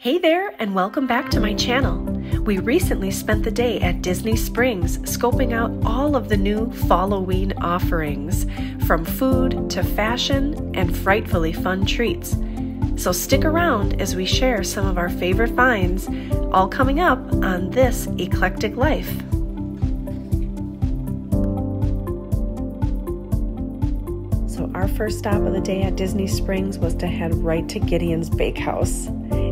Hey there, and welcome back to my channel. We recently spent the day at Disney Springs scoping out all of the new Falloween offerings, from food to fashion and frightfully fun treats. So stick around as we share some of our favorite finds, all coming up on This Eclectic Life. So our first stop of the day at Disney Springs was to head right to Gideon's Bakehouse.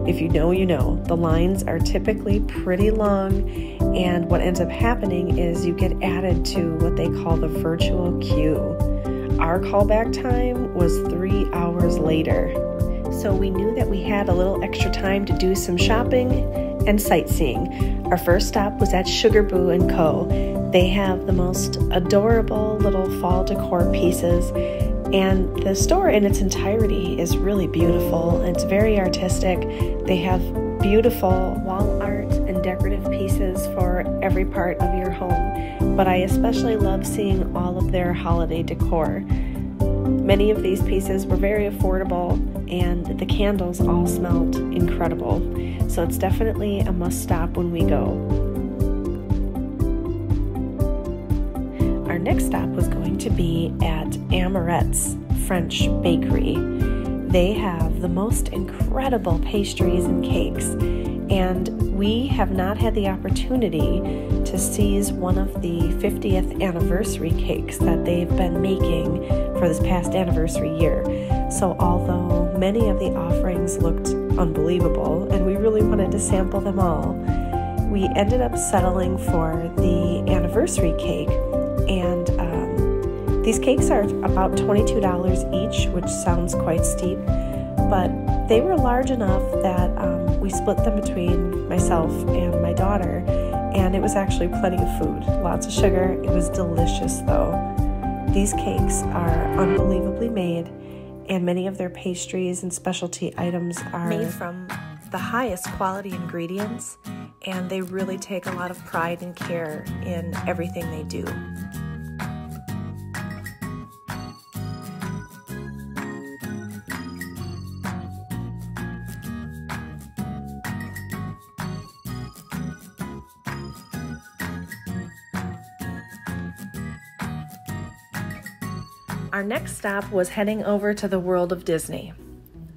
If you know, you know. The lines are typically pretty long, and what ends up happening is you get added to what they call the virtual queue. Our callback time was 3 hours later. So we knew that we had a little extra time to do some shopping and sightseeing. Our first stop was at Sugar Boo & Co. They have the most adorable little fall decor pieces, and the store in its entirety is really beautiful. It's very artistic. They have beautiful wall art and decorative pieces for every part of your home, but I especially love seeing all of their holiday decor. Many of these pieces were very affordable, and the candles all smelled incredible, so it's definitely a must stop when we go. Our next stop was going to be at Amorette's French Bakery. They have the most incredible pastries and cakes, and we have not had the opportunity to seize one of the 50th anniversary cakes that they've been making for this past anniversary year. So although many of the offerings looked unbelievable and we really wanted to sample them all, we ended up settling for the anniversary cake, and these cakes are about $22 each, which sounds quite steep, but they were large enough that we split them between myself and my daughter, and it was actually plenty of food. Lots of sugar. It was delicious though. These cakes are unbelievably made, and many of their pastries and specialty items are made from the highest quality ingredients, and they really take a lot of pride and care in everything they do. Our next stop was heading over to the World of Disney.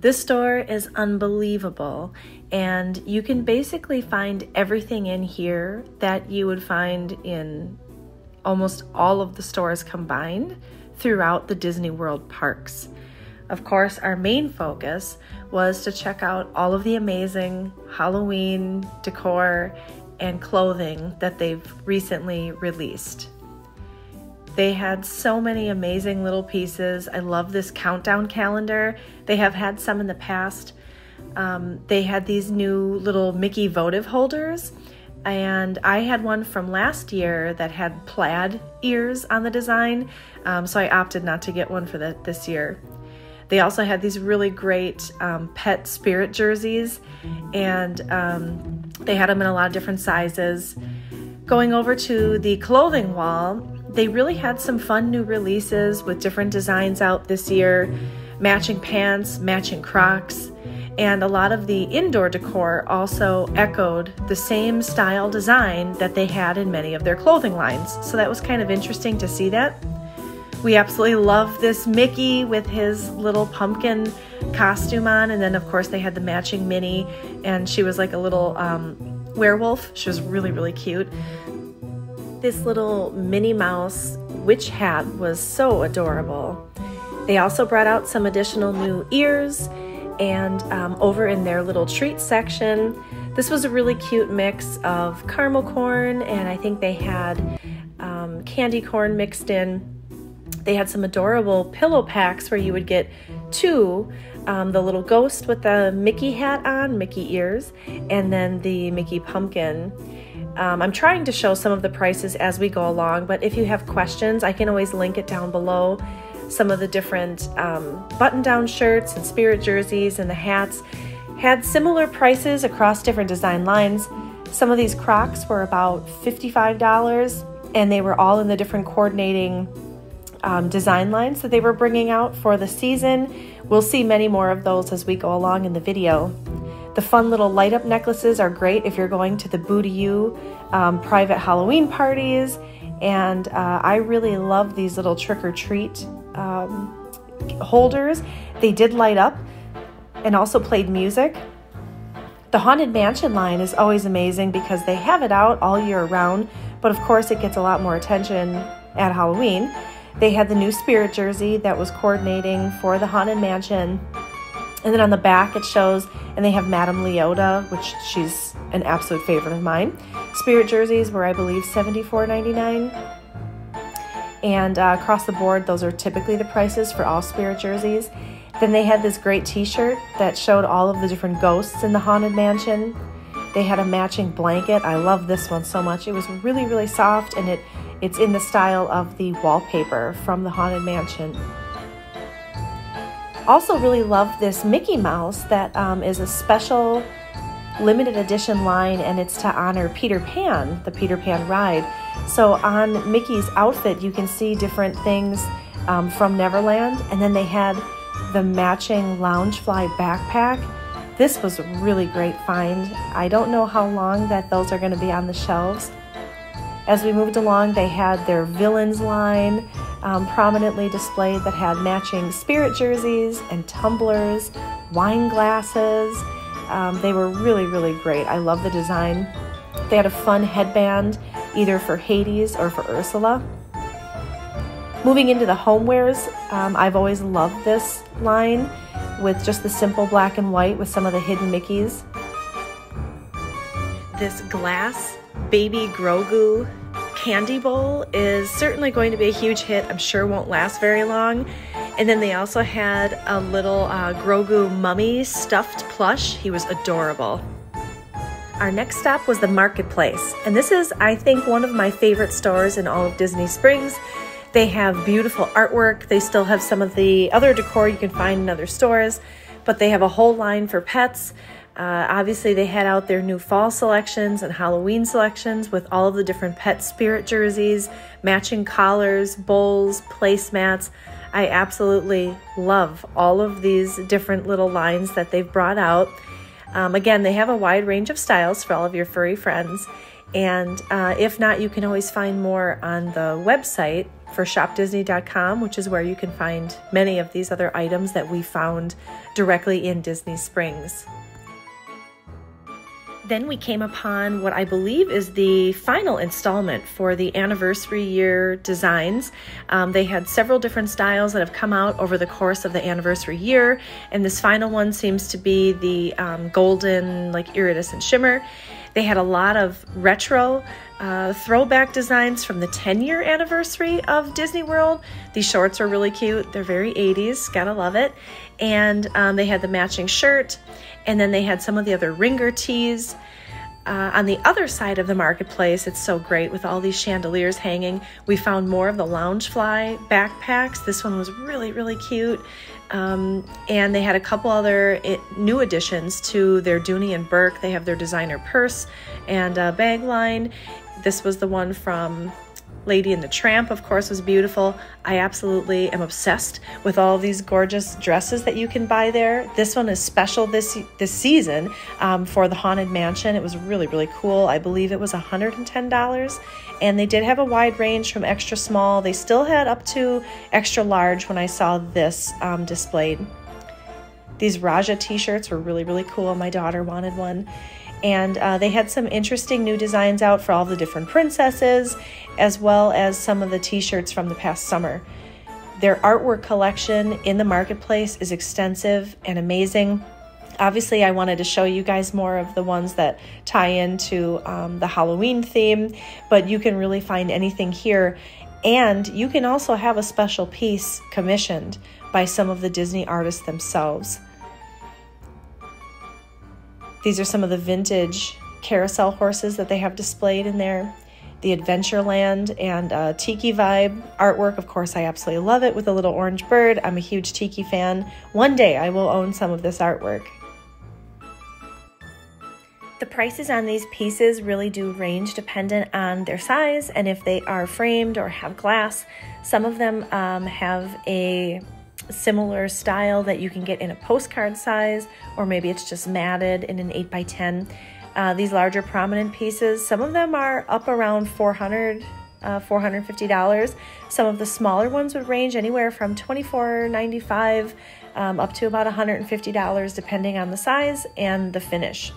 This store is unbelievable, and you can basically find everything in here that you would find in almost all of the stores combined throughout the Disney World parks. Of course, our main focus was to check out all of the amazing Halloween decor and clothing that they've recently released. They had so many amazing little pieces. I love this countdown calendar. They have had some in the past. They had these new little Mickey votive holders, and I had one from last year that had plaid ears on the design, so I opted not to get one for this year. They also had these really great pet spirit jerseys, and they had them in a lot of different sizes. Going over to the clothing wall, they really had some fun new releases with different designs out this year, matching pants, matching Crocs, and a lot of the indoor decor also echoed the same style design that they had in many of their clothing lines. So that was kind of interesting to see that. We absolutely love this Mickey with his little pumpkin costume on, and then of course they had the matching Minnie, and she was like a little werewolf. She was really, really cute. This little Minnie Mouse witch hat was so adorable. They also brought out some additional new ears, and over in their little treat section, this was a really cute mix of caramel corn, and I think they had candy corn mixed in. They had some adorable pillow packs where you would get two, the little ghost with the Mickey hat on, Mickey ears, and then the Mickey pumpkin. I'm trying to show some of the prices as we go along, but if you have questions, I can always link it down below. Some of the different button-down shirts and spirit jerseys and the hats had similar prices across different design lines. Some of these Crocs were about $55, and they were all in the different coordinating design lines that they were bringing out for the season. We'll see many more of those as we go along in the video. The fun little light up necklaces are great if you're going to the Boo to You private Halloween parties. And I really love these little trick or treat holders. They did light up and also played music. The Haunted Mansion line is always amazing because they have it out all year round, but of course it gets a lot more attention at Halloween. They had the new spirit jersey that was coordinating for the Haunted Mansion. And then on the back it shows, and they have Madame Leota, which she's an absolute favorite of mine. Spirit jerseys were, I believe, $74.99. And across the board, those are typically the prices for all spirit jerseys. Then they had this great t-shirt that showed all of the different ghosts in the Haunted Mansion. They had a matching blanket. I love this one so much. It was really, really soft, and it's in the style of the wallpaper from the Haunted Mansion. Also really love this Mickey Mouse that is a special limited edition line, and it's to honor Peter Pan, the Peter Pan ride. So on Mickey's outfit, you can see different things from Neverland, and then they had the matching Loungefly backpack. This was a really great find. I don't know how long that those are going to be on the shelves. As we moved along, they had their Villains line prominently displayed that had matching spirit jerseys and tumblers, wine glasses. They were really, really great. I love the design. They had a fun headband either for Hades or for Ursula. Moving into the homewares, I've always loved this line with just the simple black and white with some of the hidden Mickeys. This glass baby Grogu candy bowl is certainly going to be a huge hit. I'm sure won't last very long. And then they also had a little Grogu mummy stuffed plush. He was adorable. Our next stop was the Marketplace. And this is, I think, one of my favorite stores in all of Disney Springs. They have beautiful artwork. They still have some of the other decor you can find in other stores, but they have a whole line for pets. Obviously, they had out their new fall selections and Halloween selections with all of the different pet spirit jerseys, matching collars, bowls, placemats. I absolutely love all of these different little lines that they've brought out. Again, they have a wide range of styles for all of your furry friends. And if not, you can always find more on the website for shopdisney.com, which is where you can find many of these other items that we found directly in Disney Springs. Then we came upon what I believe is the final installment for the anniversary year designs. They had several different styles that have come out over the course of the anniversary year, and this final one seems to be the golden, like iridescent shimmer. They had a lot of retro throwback designs from the 10-year anniversary of Disney World. These shorts are really cute. They're very 80s, gotta love it. And they had the matching shirt, and then they had some of the other ringer tees. On the other side of the marketplace, it's so great with all these chandeliers hanging. We found more of the Loungefly backpacks. This one was really, really cute. And they had a couple other new additions to their Dooney and Burke. They have their designer purse and bag line. This was the one from Lady and the Tramp, of course, was beautiful. I absolutely am obsessed with all of these gorgeous dresses that you can buy there. This one is special this season for the Haunted Mansion. It was really, really cool. I believe it was $110. And they did have a wide range from extra small. They still had up to extra large when I saw this displayed. These Raja t-shirts were really, really cool. My daughter wanted one. And they had some interesting new designs out for all the different princesses, as well as some of the t-shirts from the past summer. Their artwork collection in the marketplace is extensive and amazing. Obviously, I wanted to show you guys more of the ones that tie into the Halloween theme, but you can really find anything here. And you can also have a special piece commissioned by some of the Disney artists themselves. These are some of the vintage carousel horses that they have displayed in there. The Adventureland and Tiki Vibe artwork, of course, I absolutely love it with a little orange bird. I'm a huge Tiki fan. One day I will own some of this artwork. The prices on these pieces really do range dependent on their size and if they are framed or have glass. Some of them have a similar style that you can get in a postcard size, or maybe it's just matted in an 8x10. These larger prominent pieces, some of them are up around $400, $450. Some of the smaller ones would range anywhere from $24.95 up to about $150, depending on the size and the finish.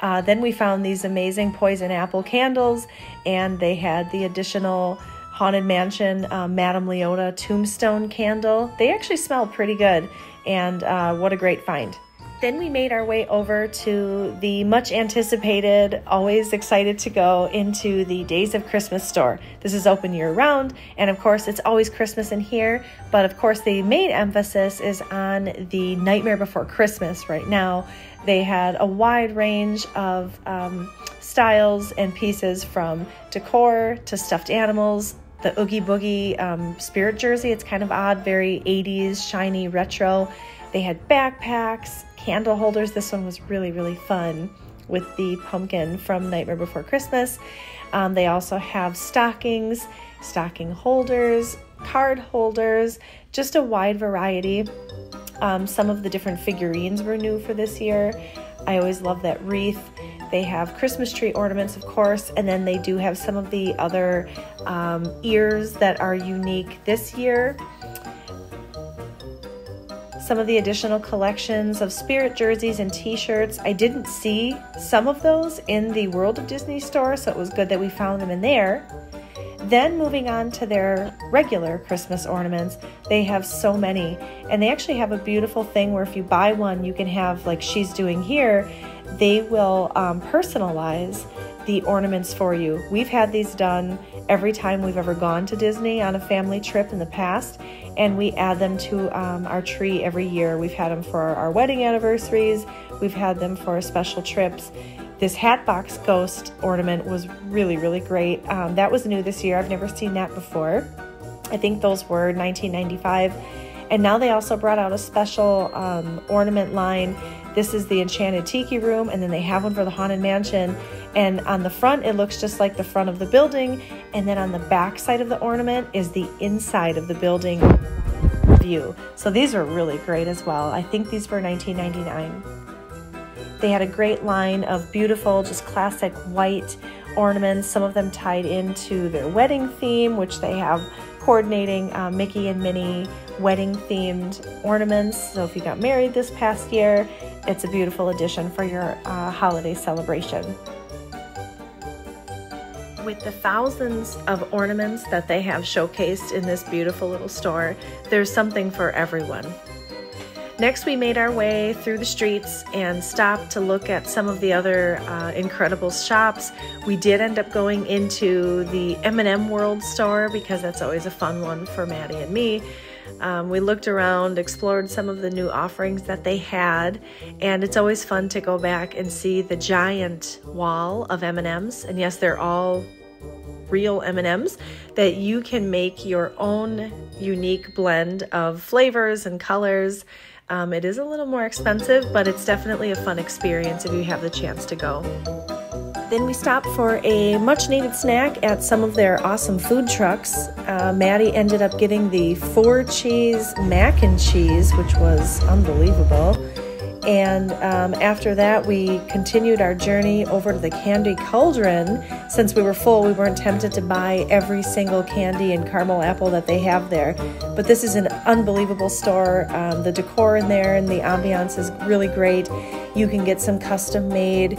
Then we found these amazing poison apple candles, and they had the additional Haunted Mansion Madame Leota tombstone candle. They actually smelled pretty good, and what a great find. Then we made our way over to the much anticipated, always excited to go into the Days of Christmas store. This is open year round, and of course it's always Christmas in here, but of course the main emphasis is on the Nightmare Before Christmas right now. They had a wide range of styles and pieces, from decor to stuffed animals. The Oogie Boogie spirit jersey, it's kind of odd, very 80s, shiny, retro. They had backpacks, candle holders. This one was really, really fun with the pumpkin from Nightmare Before Christmas. They also have stockings, stocking holders, card holders, just a wide variety. Some of the different figurines were new for this year. I always love that wreath. They have Christmas tree ornaments, of course, and then they do have some of the other ears that are unique this year. Some of the additional collections of spirit jerseys and t-shirts. I didn't see some of those in the World of Disney store, so it was good that we found them in there. Then moving on to their regular Christmas ornaments, they have so many, and they actually have a beautiful thing where if you buy one, you can have, like she's doing here, they will personalize the ornaments for you. We've had these done every time we've ever gone to Disney on a family trip in the past, and we add them to our tree every year. We've had them for our wedding anniversaries. We've had them for special trips. This Hatbox Ghost ornament was really, really great. That was new this year. I've never seen that before. I think those were $19.95. And now they also brought out a special ornament line. This is the Enchanted Tiki Room, and then they have one for the Haunted Mansion. And on the front, it looks just like the front of the building. And then on the back side of the ornament is the inside of the building view. So these are really great as well. I think these were $19.99. They had a great line of beautiful, just classic white ornaments, some of them tied into their wedding theme, which they have coordinating Mickey and Minnie wedding themed ornaments. So if you got married this past year, it's a beautiful addition for your holiday celebration. With the thousands of ornaments that they have showcased in this beautiful little store, there's something for everyone. Next, we made our way through the streets and stopped to look at some of the other incredible shops. We did end up going into the M&M World store because that's always a fun one for Maddie and me. We looked around, explored some of the new offerings that they had, and it's always fun to go back and see the giant wall of M&Ms. And yes, they're all real M&Ms that you can make your own unique blend of flavors and colors. It is a little more expensive, but it's definitely a fun experience if you have the chance to go. Then we stopped for a much needed snack at some of their awesome food trucks. Maddie ended up getting the 4-cheese mac and cheese, which was unbelievable. And after that, we continued our journey over to the Candy Cauldron. Since we were full, we weren't tempted to buy every single candy and caramel apple that they have there. But this is an unbelievable store. The decor in there and the ambiance is really great. You can get some custom-made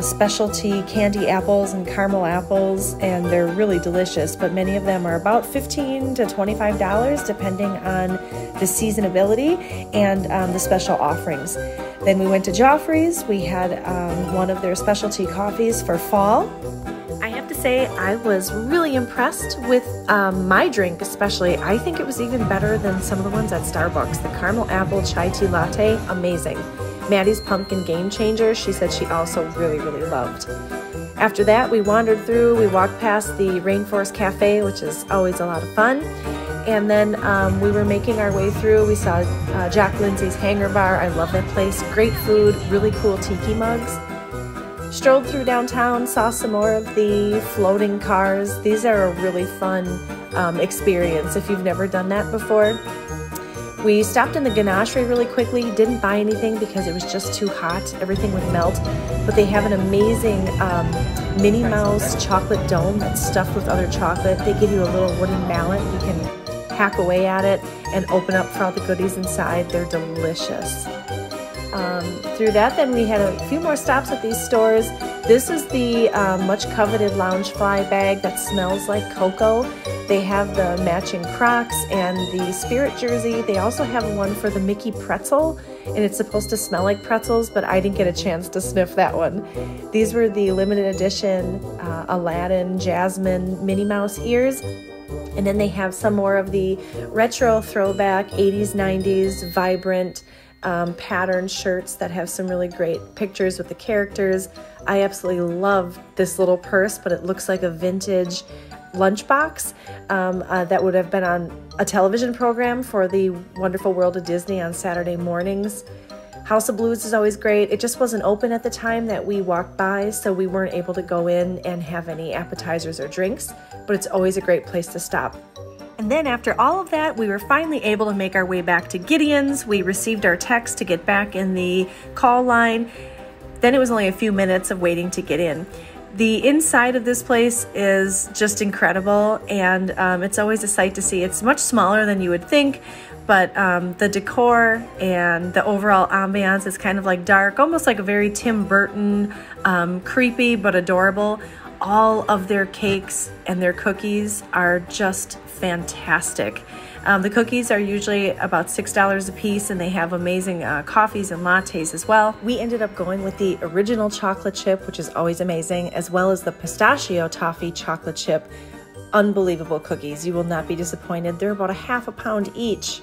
specialty candy apples and caramel apples, and they're really delicious. But many of them are about $15 to $25, depending on the seasonability and the special offerings. Then we went to Joffreys. We had one of their specialty coffees for fall. I have to say, I was really impressed with my drink, especially. I think it was even better than some of the ones at Starbucks. The caramel apple chai tea latte, amazing. Maddie's pumpkin game changer, she said she also really, really loved. After that, we wandered through. We walked past the Rainforest Cafe, which is always a lot of fun. And then we were making our way through. We saw Jack Lindsay's Hangar Bar. I love that place. Great food, really cool tiki mugs. Strolled through downtown, saw some more of the floating cars. These are a really fun experience if you've never done that before. We stopped in the Ganache really quickly, didn't buy anything because it was just too hot. Everything would melt, but they have an amazing Minnie Mouse chocolate dome that's stuffed with other chocolate. They give you a little wooden mallet. You can hack away at it and open up for all the goodies inside. They're delicious. Through that, then we had a few more stops at these stores. This is the much coveted Loungefly bag that smells like cocoa. They have the matching Crocs and the Spirit jersey. They also have one for the Mickey pretzel, and it's supposed to smell like pretzels, but I didn't get a chance to sniff that one. These were the limited edition Aladdin Jasmine Minnie Mouse ears. And then they have some more of the retro throwback 80s, 90s, vibrant pattern shirts that have some really great pictures with the characters. I absolutely love this little purse, but it looks like a vintage lunchbox that would have been on a television program for the Wonderful World of Disney on Saturday mornings. House of Blues is always great. It just wasn't open at the time that we walked by, so we weren't able to go in and have any appetizers or drinks, but it's always a great place to stop. And then after all of that, we were finally able to make our way back to Gideon's. We received our text to get back in the call line. Then it was only a few minutes of waiting to get in. The inside of this place is just incredible, and it's always a sight to see. It's much smaller than you would think, but the decor and the overall ambiance is kind of like dark, almost like a very Tim Burton, creepy but adorable. All of their cakes and their cookies are just fantastic. The cookies are usually about $6 a piece, and they have amazing coffees and lattes as well. We ended up going with the original chocolate chip, which is always amazing, as well as the pistachio toffee chocolate chip. Unbelievable cookies. You will not be disappointed. They're about ½ a pound each.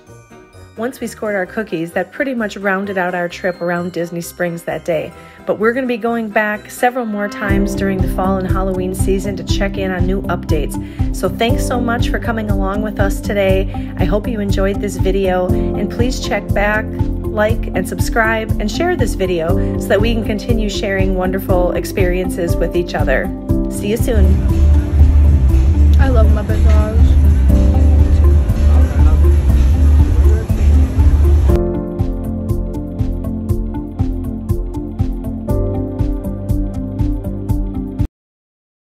Once we scored our cookies, that pretty much rounded out our trip around Disney Springs that day. But we're going to be going back several more times during the fall and Halloween season to check in on new updates. So thanks so much for coming along with us today. I hope you enjoyed this video, and please check back, like, and subscribe, and share this video so that we can continue sharing wonderful experiences with each other. See you soon. I love Muppet Vlogs.